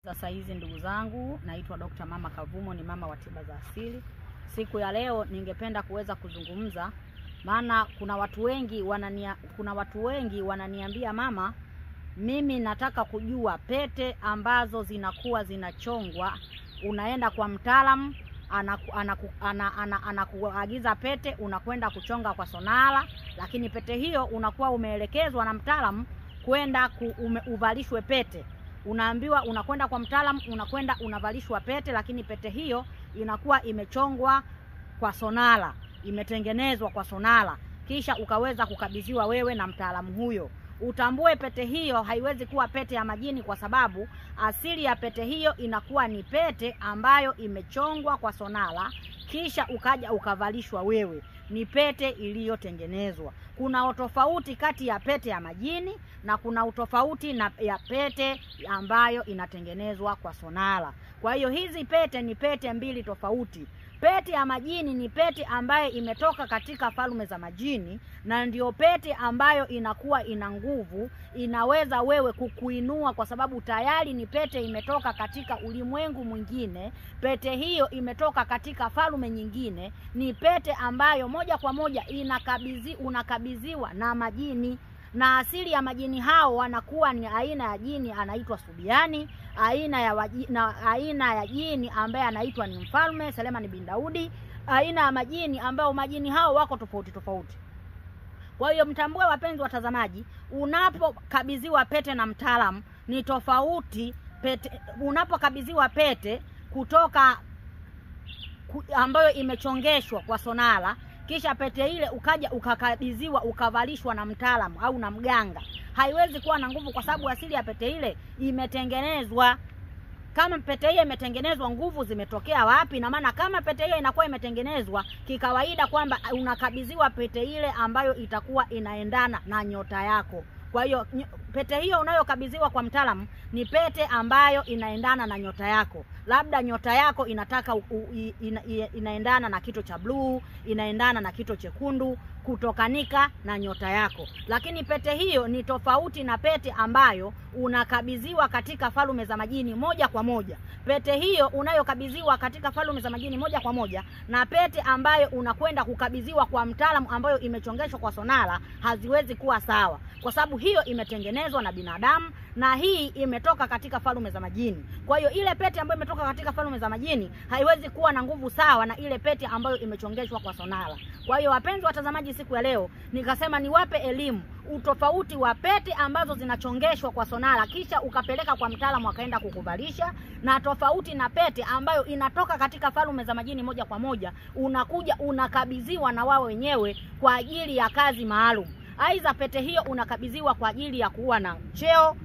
Sasa hizi ndugu zangu, naitwa Dr. Mama Kavumo, ni mama wa tiba za asili. Siku ya leo ningependa kuweza kuzungumza, maana kuna watu wengi wananiambia mama, mimi nataka kujua pete ambazo zinakuwa zinachongwa, unaenda kwa mtaalamu anakuagiza pete, unakwenda kuchonga kwa sonala, lakini pete hiyo unakuwa umeelekezwa na mtaalamu kwenda uvalishwe pete. Unaambiwa unakwenda kwa mtaalamu, unakwenda unavalishwa pete, lakini pete hiyo inakuwa imechongwa kwa sonala, imetengenezwa kwa sonala, kisha ukaweza kukabidhiwa wewe na mtaalamu huyo. Utambue pete hiyo haiwezi kuwa pete ya majini, kwa sababu asili ya pete hiyo inakuwa ni pete ambayo imechongwa kwa sonala, kisha ukaja ukavalishwa wewe. Ni pete iliyotengenezwa. Kuna utofauti kati ya pete ya majini na kuna utofauti ya pete ambayo inatengenezwa kwa sonala. Kwa hiyo hizi pete ni pete mbili tofauti. Pete ya majini ni pete ambayo imetoka katika falme za majini, na ndio pete ambayo inakuwa ina nguvu, inaweza wewe kukuinua, kwa sababu tayari ni pete imetoka katika ulimwengu mwingine. Pete hiyo imetoka katika falme nyingine, ni pete ambayo moja kwa moja unakabidhiwa na majini. Na asili ya majini hao wanakuwa ni aina ya jini anaitwa Subiani, aina ya jini ambaye anaitwa ni Mfalme Selemani bin Daudi, aina ya majini ambao majini hao wako tofauti tofauti. Kwa hiyo mtambue, wapenzi watazamaji, unapokabidhiwa pete na mtaalamu ni tofauti. Unapokabidhiwa pete kutoka ambayo imechongeshwa kwa sonala, kisha pete ile ukaja ukakabidhiwa ukavalishwa na mtaalamu au na mganga, haiwezi kuwa na nguvu, kwa sababu asili ya pete ile imetengenezwa. Kama pete hiyo imetengenezwa, nguvu zimetokea wapi? Na maana kama pete hiyo inakuwa imetengenezwa kikawaida, kwamba unakabidhiwa pete ile ambayo itakuwa inaendana na nyota yako. Kwa hiyo pete hiyo unayokabidhiwa kwa mtaalamu ni pete ambayo inaendana na nyota yako. Labda nyota yako inataka inaendana na kito cha bluu, inaendana na kito chekundu, kutokanika na nyota yako. Lakini pete hiyo ni tofauti na pete ambayo unakabidhiwa katika falme za majini moja kwa moja. Pete hiyo unayokabidhiwa katika falme za majini moja kwa moja na pete ambayo unakwenda kukabidhiwa kwa mtaalamu ambayo imechongeshwa kwa sonala haziwezi kuwa sawa, kwa sababu hiyo imetengenezwa na binadamu na hii imetoka katika falme za majini. Kwa hiyo ile pete ambayo imetoka katika falme za majini haiwezi kuwa na nguvu sawa na ile pete ambayo imechongeshwa kwa sonala. Kwa hiyo wapenzi watazamaji, siku ya leo nikasema niwape elimu utofauti wa pete ambazo zinachongeshwa kwa sonala kisha ukapeleka kwa mtaalamu akaenda kukuvalisha, na tofauti na pete ambayo inatoka katika falme za majini moja kwa moja, unakuja unakabidhiwa na wao wenyewe kwa ajili ya kazi maalum. Aidha pete hiyo unakabidhiwa kwa ajili ya kuwa na cheo,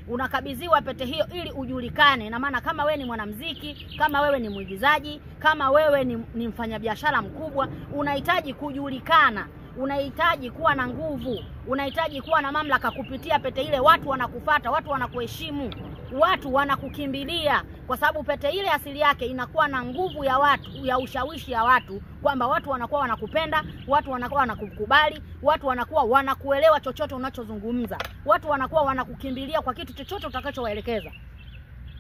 unakabidhiwa pete hiyo ili ujulikane. Na maana kama wewe ni mwanamuziki, kama wewe ni mwigizaji, kama wewe ni mfanyabiashara mkubwa, unahitaji kujulikana, unahitaji kuwa na nguvu, unahitaji kuwa na mamlaka. Kupitia pete ile watu wanakufuata, watu wanakuheshimu, watu wanakukimbilia, kwa sababu pete ile asili yake inakuwa na nguvu ya watu, ya ushawishi ya watu, kwamba watu wanakuwa wanakupenda, watu wanakuwa wanakukubali, watu wanakuwa wanakuelewa chochote unachozungumza, watu wanakuwa wanakukimbilia kwa kitu chochote utakachowaelekeza,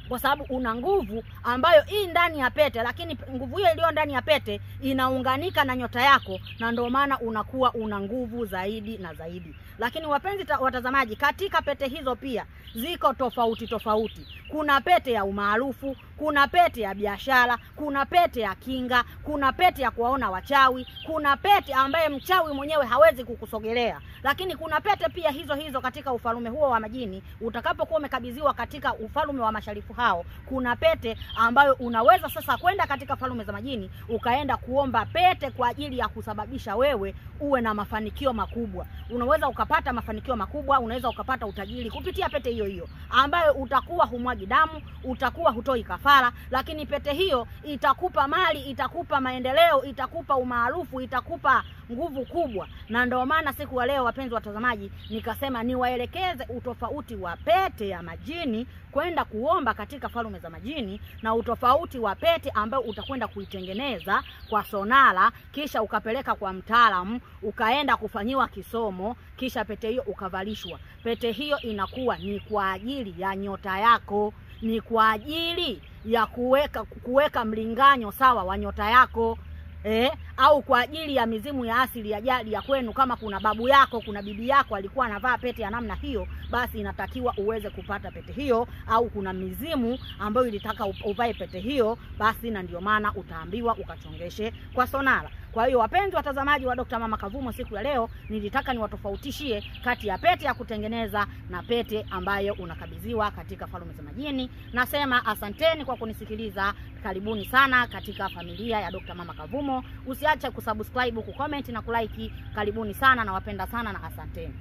kwa sababu una nguvu ambayo hii ndani ya pete. Lakini nguvu hiyo iliyo ndani ya pete inaunganika na nyota yako, na ndio maana unakuwa una nguvu zaidi na zaidi. Lakini wapenzi watazamaji, katika pete hizo pia ziko tofauti tofauti. Kuna pete ya umaarufu, kuna pete ya biashara, kuna pete ya kinga, kuna pete ya kuwaona wachawi, kuna pete ambaye mchawi mwenyewe hawezi kukusogelea. Lakini kuna pete pia hizo katika ufalme huo wa majini. Utakapokuwa umekabidhiwa katika ufalme wa masharifu hao, kuna pete ambayo unaweza sasa kwenda katika falme za majini ukaenda kuomba pete kwa ajili ya kusababisha wewe uwe na mafanikio makubwa. Unaweza ukapata mafanikio makubwa, unaweza ukapata utajiri kupitia pete hiyo hiyo ambayo utakuwa humwagi damu, utakuwa hutoi kafara, lakini pete hiyo itakupa mali, itakupa maendeleo, itakupa umaarufu, itakupa nguvu kubwa. Na ndio maana siku ya leo wapenzi watazamaji, nikasema niwaelekeze utofauti wa pete ya majini kwenda kuomba katika falme za majini, na utofauti wa pete ambayo utakwenda kuitengeneza kwa sonala kisha ukapeleka kwa mtaalamu ukaenda kufanyiwa kisomo, kisha pete hiyo ukavalishwa. Pete hiyo inakuwa ni kwa ajili ya nyota yako. ni kwa ajili ya kuweka mlinganyo sawa wa nyota yako. Au kwa ajili ya mizimu ya asili ya jadi ya kwenu. Kama kuna babu yako, kuna bibi yako alikuwa anavaa pete ya namna hiyo, basi inatakiwa uweze kupata pete hiyo. Au kuna mizimu ambayo ilitaka uvae pete hiyo, basi na ndio maana utaambiwa ukachongeshe kwa sonara. Kwa hiyo wapenzi watazamaji wa Dr. Mama Kavumo, siku ya leo nilitaka niwatofautishie kati ya pete ya kutengeneza na pete ambayo unakabidhiwa katika Falme za Majini. Nasema asanteni kwa kunisikiliza. Karibuni sana katika familia ya Dr. Mama Kavumo. Usiache kusubscribe, kucomment na kulike. Karibuni sana, na wapenda sana na asanteni.